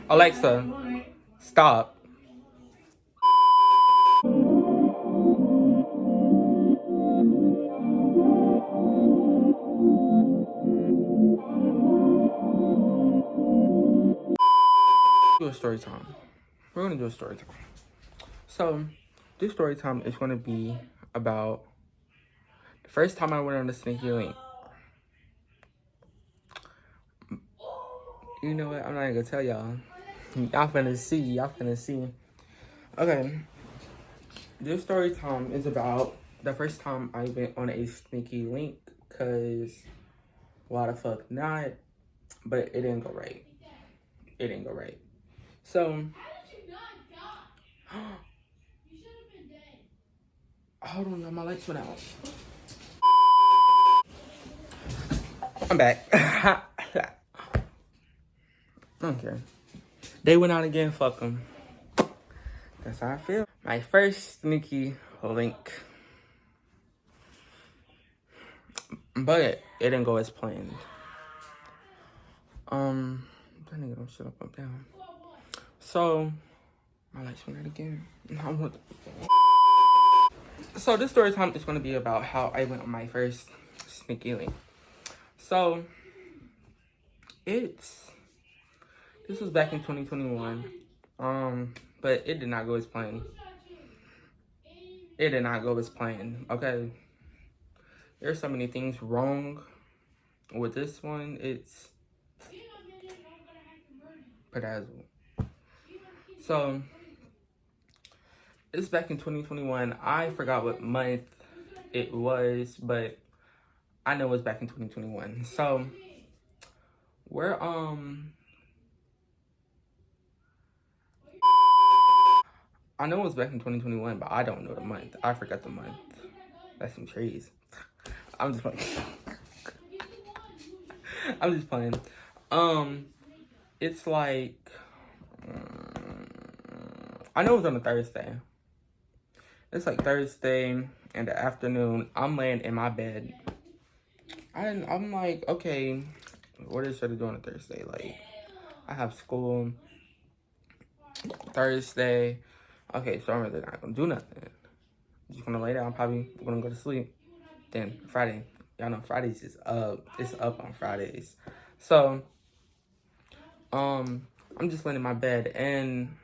Alexa, stop. Do a story time. We're gonna do a story time. So, this story time is gonna be about the first time I went on the sneaky link. You know what? I'm not even gonna tell y'all. Y'all finna see. Y'all finna see. Okay. This story time is about the first time I went on a sneaky link. Cause why the fuck not? But it didn't go right. It didn't go right. So. Hold on, y'all. My lights went out. I'm back. Okay. They went out again. Fuck them. That's how I feel. My first sneaky link. But it didn't go as planned. That nigga don't shut up down. So, my lights went out again. So this story time is going to be about how I went on my first sneaky link. So, this was back in 2021. But it did not go as planned. It did not go as planned, okay? There's so many things wrong with this one. It's bedazzled. So, it's back in 2021. I forgot what month it was, but I know it was back in 2021. So, we're, I know it was back in 2021, but I don't know the month. I forgot the month. That's some trees. I'm just playing. I'm just playing. It's like, I know it was on a Thursday. It's like Thursday in the afternoon. I'm laying in my bed. I'm like, okay, what is I do on a Thursday? Like, I have school Thursday. Okay, so I'm really not gonna do nothing. Just gonna lay down, probably gonna go to sleep. Then Friday, y'all know Fridays is up. It's up on Fridays. So, I'm just laying in my bed, and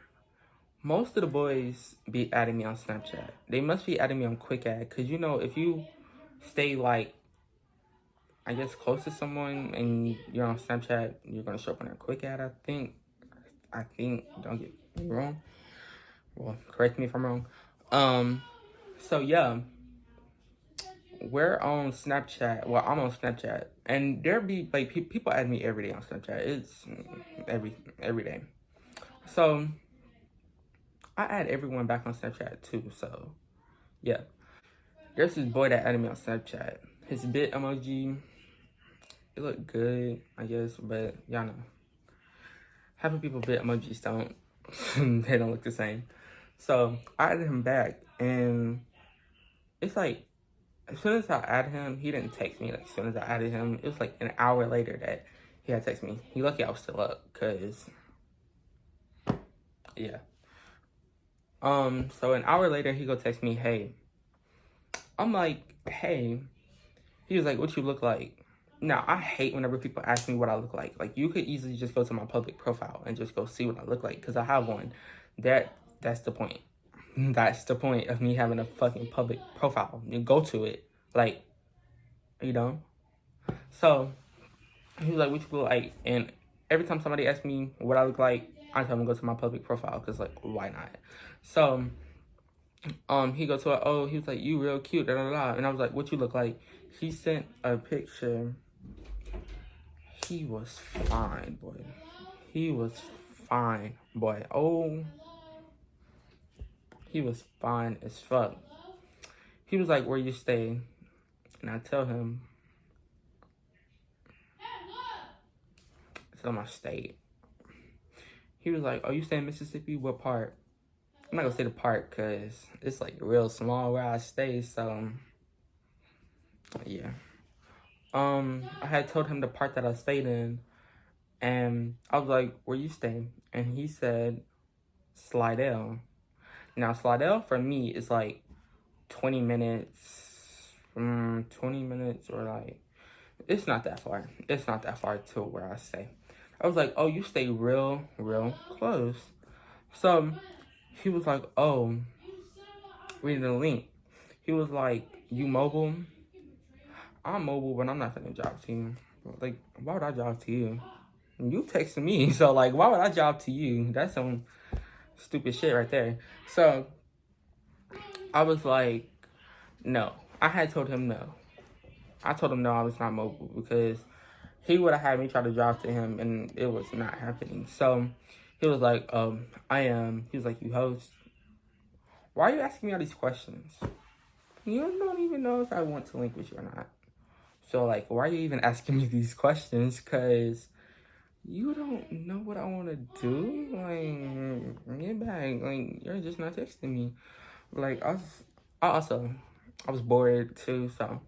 most of the boys be adding me on Snapchat. They must be adding me on Quick Add, cause you know if you stay like, I guess close to someone and you're on Snapchat, you're gonna show up on their Quick Add. I think. Don't get me wrong. Well, correct me if I'm wrong. So yeah, we're on Snapchat. Well, I'm on Snapchat, and there be like people add me every day on Snapchat. It's every day. So I add everyone back on Snapchat too. So yeah, there's this boy that added me on Snapchat. His bit emoji, it looked good, I guess, but y'all know, half of people bit emojis don't. They don't look the same. So I added him back, and it's like, as soon as I added him, he didn't text me. Like, as soon as I added him, it was like an hour later that he had texted me. He lucky I was still up, cause yeah. So an hour later, he go text me, hey. I'm like, hey. He was like, what you look like? Now, I hate whenever people ask me what I look like. Like, you could easily just go to my public profile and just go see what I look like, because I have one. That's the point. That's the point of me having a fucking public profile. You go to it, like, you know? So, he was like, what you look like? And every time somebody asks me what I look like, I tell them to go to my public profile, because, like, why not? So, he goes to, he was like, you real cute, da da da. And I was like, what you look like? He sent a picture. He was fine, boy. He was fine, boy. Oh, he was fine as fuck. He was like, where you stay? And I tell him, my state. He was like, oh, you stay in Mississippi? What part? I'm not gonna say the part, because it's like real small where I stay, so yeah. I had told him the part that I stayed in, And I was like, where you staying? And he said, Slidell. Now, Slidell for me is like 20 minutes, 20 minutes or like, it's not that far. It's not that far to where I stay. I was like, oh, you stay real close. So he was like, oh, reading the link. He was like, you mobile? I'm mobile, but I'm not finna job to you. Like, why would I job to you? You texting me, so like, why would I job to you? That's some stupid shit right there. So I was like, no. I had told him no. I told him no, I was not mobile because he would have had me try to drive to him and it was not happening. So he was like, I am. He was like, you host. Why are you asking me all these questions? You don't even know if I want to link with you or not. So like, why are you even asking me these questions? Cause you don't know what I want to do. Like, get back. Like, you're just not texting me. Like, I was bored too. So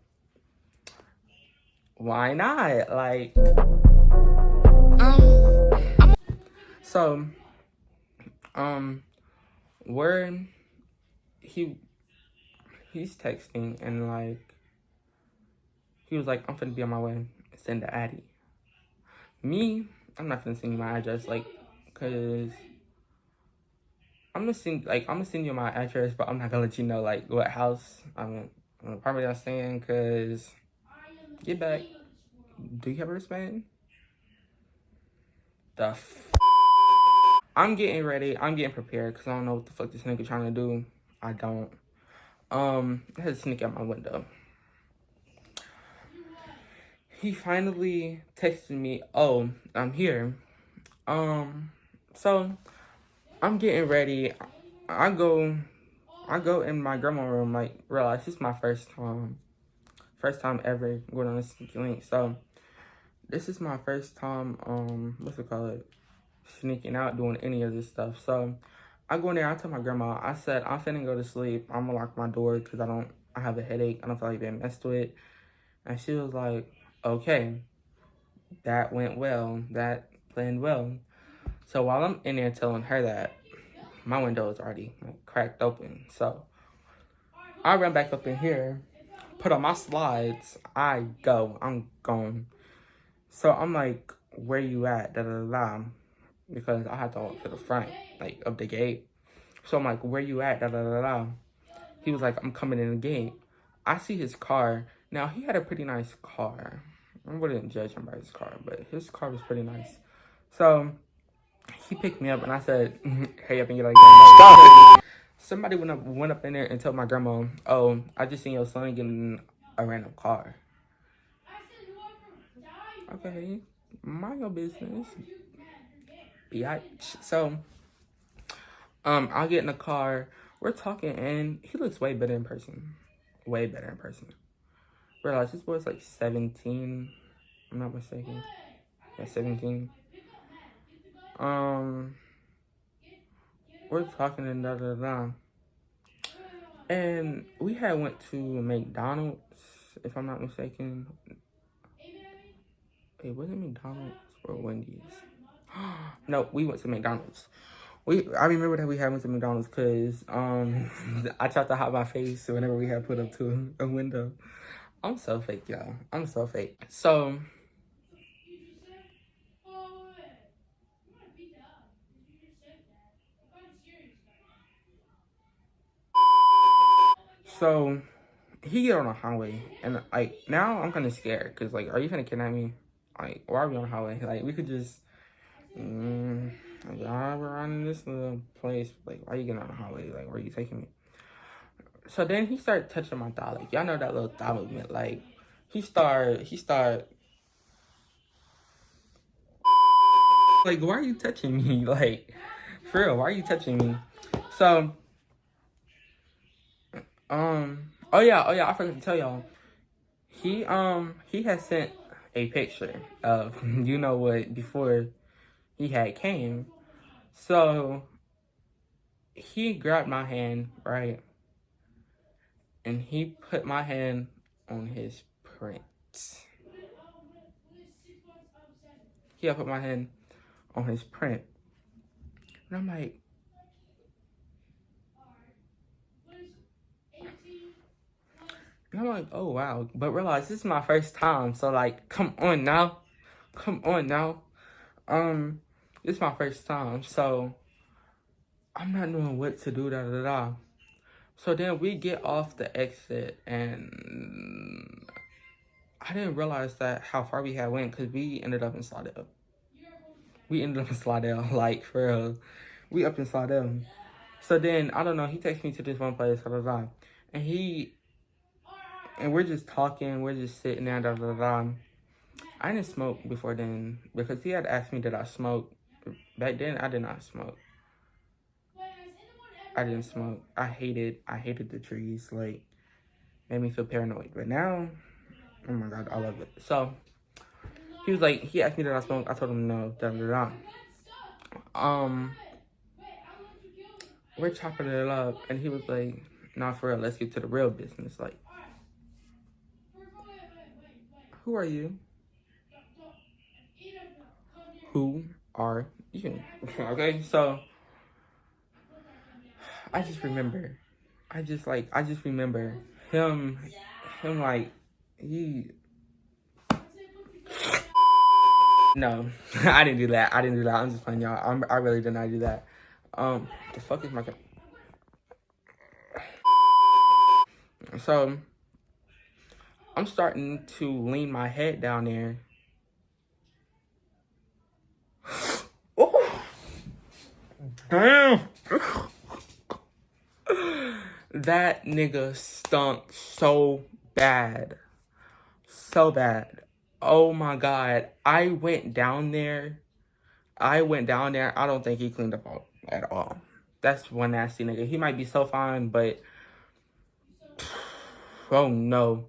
why not? Like, so, where he's texting and like, he was like, I'm finna be on my way. Send the Addy. Me, I'm not finna send you my address, like, cause I'm gonna send you my address, but I'm not gonna let you know like what house apartment I'm staying, cause get back. Do you have a wristband? I'm getting ready. I'm getting prepared because I don't know what the fuck this nigga trying to do. I don't. I had to sneak out my window. He finally texted me, oh, I'm here. So I'm getting ready. I go in my grandma room, like, realize this is my first time ever going on a sneaky link. So this is my first time, what's it called? Sneaking out, doing any of this stuff. So I go in there, I tell my grandma, I said, I'm finna go to sleep. I'm gonna lock my door because I have a headache. I don't feel like being messed with. And she was like, okay, that went well. That planned well. So while I'm in there telling her that, my window is already like cracked open. So I run back up in here, put on my slides. I'm gone. So I'm like, where you at? Da da da. Because I had to walk to the front, like up the gate. So I'm like, where you at? Da da da da. He was like, I'm coming in the gate. I see his car. Now he had a pretty nice car. I wouldn't judge him by his car, but his car was pretty nice. So he picked me up and I said, hurry up and get like that. Stop. Somebody went up in there and told my grandma, oh, I just seen your son get in a random car. Okay, mind your business. Biatch. So, I'll get in the car. We're talking and he looks way better in person. Way better in person. Realize this boy's like 17. I'm not mistaken. Yeah, 17. We're talking and da da da. And we had went to McDonald's, if I'm not mistaken. It wasn't McDonald's or Wendy's. No, we went to McDonald's. I remember that we had went to McDonald's because I tried to hide my face whenever we had put up to a window. I'm so fake, y'all. I'm so fake. So he get on the highway and like now I'm kind of scared because like, are you gonna kidnap me? Like, why are we on the highway? Like, we could just drive around in this little place. Like, why are you getting on the highway? Like, where are you taking me? So then he started touching my thigh. Like, y'all know that little thigh movement. Like, he started like, why are you touching me? Like, for real, why are you touching me? So oh yeah, I forgot to tell y'all. He has sent a picture of you know what before he had came. So he grabbed my hand, right? And he put my hand on his print. he had put my hand on his print. And I'm like, oh wow. But realize this is my first time. So like, come on now. This is my first time. So I'm not knowing what to do, da da da. So then we get off the exit, and I didn't realize that how far we had went, because we ended up in Slidell. Like, for real. We up in Slidell. So then, I don't know, he takes me to this one place, da da da. And we're just talking, we're just sitting there, da da da. I didn't smoke before then, because he had asked me did I smoke. Back then, I did not smoke. I didn't smoke. I hated the trees. Like, made me feel paranoid. But now, oh my God, I love it. So, he was like, he asked me did I smoke. I told him no, da da da. We're chopping it up, and he was like, nah, for real, let's get to the real business. Like, who are you? Who are you? Okay, so I just remember him like, no, I didn't do that. I'm just playing, y'all. I really did not do that. The fuck is my So I'm starting to lean my head down there. Oh, damn. That nigga stunk so bad. So bad. Oh my God. I went down there. I don't think he cleaned up at all. That's one nasty nigga. He might be so fine, but oh no.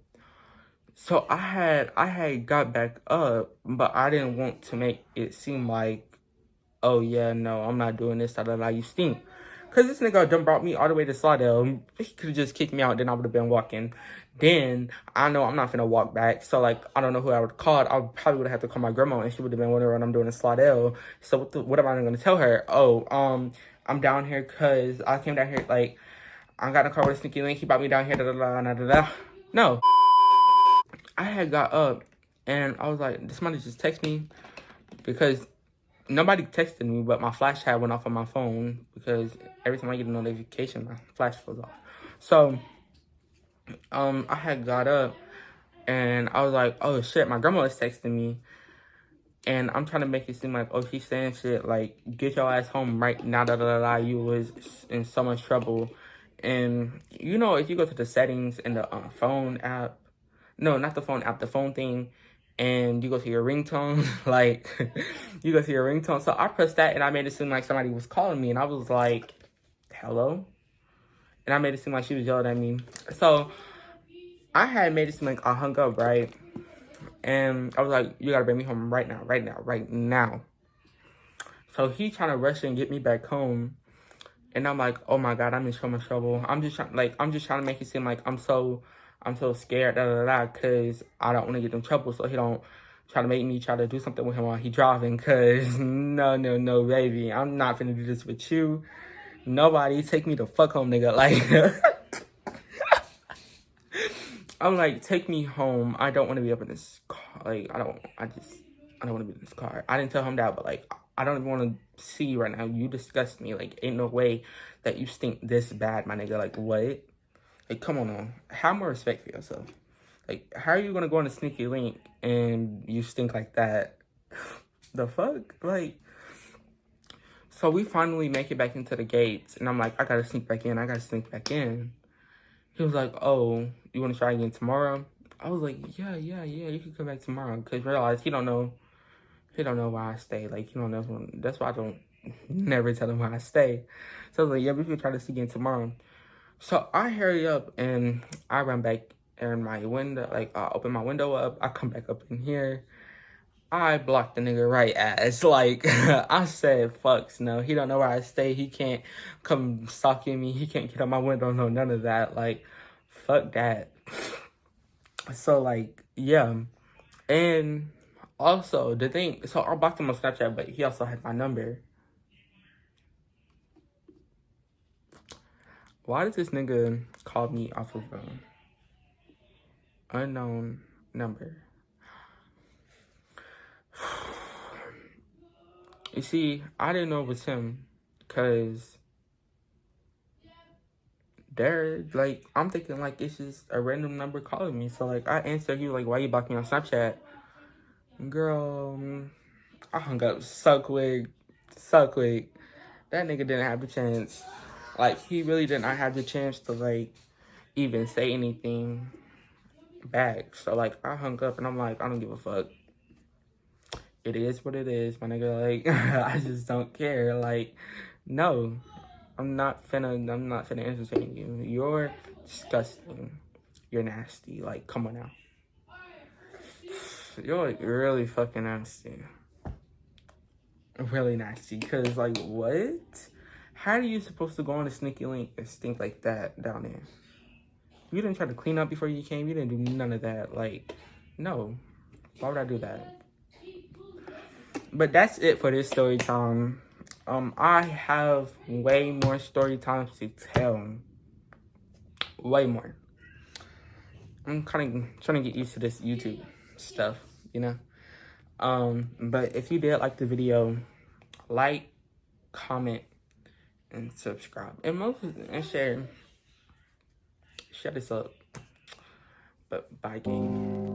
So I had got back up, but I didn't want to make it seem like, oh yeah, no, I'm not doing this, you stink. Cause this nigga done brought me all the way to Slidell. He could have just kicked me out, then I would have been walking. Then I know I'm not finna walk back. So like, I don't know who I would have called. I probably would have had to call my grandma, and she would have been wondering what I'm doing in Slidell. So what am I gonna tell her? Oh, I'm down here cause I came down here, like, I got in a car with a sneaky link. He brought me down here, da da da da da da. No. I had got up, and I was like, this money just text me, because nobody texted me, but my flash had went off on my phone, because every time I get a notification, my flash goes off. So, I had got up, and I was like, oh shit, my grandma is texting me, and I'm trying to make it seem like, oh, she's saying shit, like, get your ass home right now, da da da da, you was in so much trouble. And, you know, if you go to the settings in the phone app, no, not the phone app, the phone thing, and you go to your ringtone, like, you go to your ringtone. So I pressed that, and I made it seem like somebody was calling me, and I was like, hello? And I made it seem like she was yelling at me. So I had made it seem like I hung up, right? And I was like, you gotta bring me home right now. So he trying to rush and get me back home. And I'm like, oh my God, I'm in so much trouble. I'm just trying to make it seem like I'm so scared, da da da, because I don't want to get in trouble, so he don't try to make me try to do something with him while he driving, because no, baby, I'm not finna do this with you. Nobody, take me the fuck home, nigga. Like, I'm like, take me home. I don't want to be up in this car. Like, I don't want to be in this car. I didn't tell him that, but like, I don't even want to see you right now. You disgust me. Like, ain't no way that you stink this bad, my nigga. Like, what? Like, come on now. Have more respect for yourself. Like, how are you gonna go on a sneaky link and you stink like that? The fuck? Like, so we finally make it back into the gates, and I'm like, I gotta sneak back in. He was like, oh, you wanna try again tomorrow? I was like, yeah, you can come back tomorrow. Because realize he don't know where I stay. Like, he don't know. That's why I don't never tell him where I stay. So I was like, yeah, we can try this again tomorrow. So I hurry up and I run back in my window. Like, I open my window up. I come back up in here. I blocked the nigga right ass. Like, I said, fucks no. He don't know where I stay. He can't come stalking me. He can't get on my window. No, none of that. Like, fuck that. So, like, yeah. And Also, the thing, so I blocked him on Snapchat, but he also had my number. Why did this nigga call me off of an unknown number? You see, I didn't know it was him, cause they're like, I'm thinking like it's just a random number calling me. So like I answered, he was like, why you block me on Snapchat? Girl, I hung up so quick, so quick. That nigga didn't have the chance. Like he really did not have the chance to like even say anything back. So like I hung up and I'm like, I don't give a fuck. It is what it is, my nigga. Like I just don't care. Like, no. I'm not finna entertain you. You're disgusting. You're nasty. Like, come on now. You're like really fucking nasty. Really nasty. Cause like what? How are you supposed to go on a sneaky link and stink like that down there? You didn't try to clean up before you came. You didn't do none of that. Like, no. Why would I do that? But that's it for this story time. I have way more story times to tell. Way more. I'm kind of trying to get used to this YouTube stuff, you know? But if you did like the video, like, comment, and subscribe. And share. Shut this up. But bye, gang.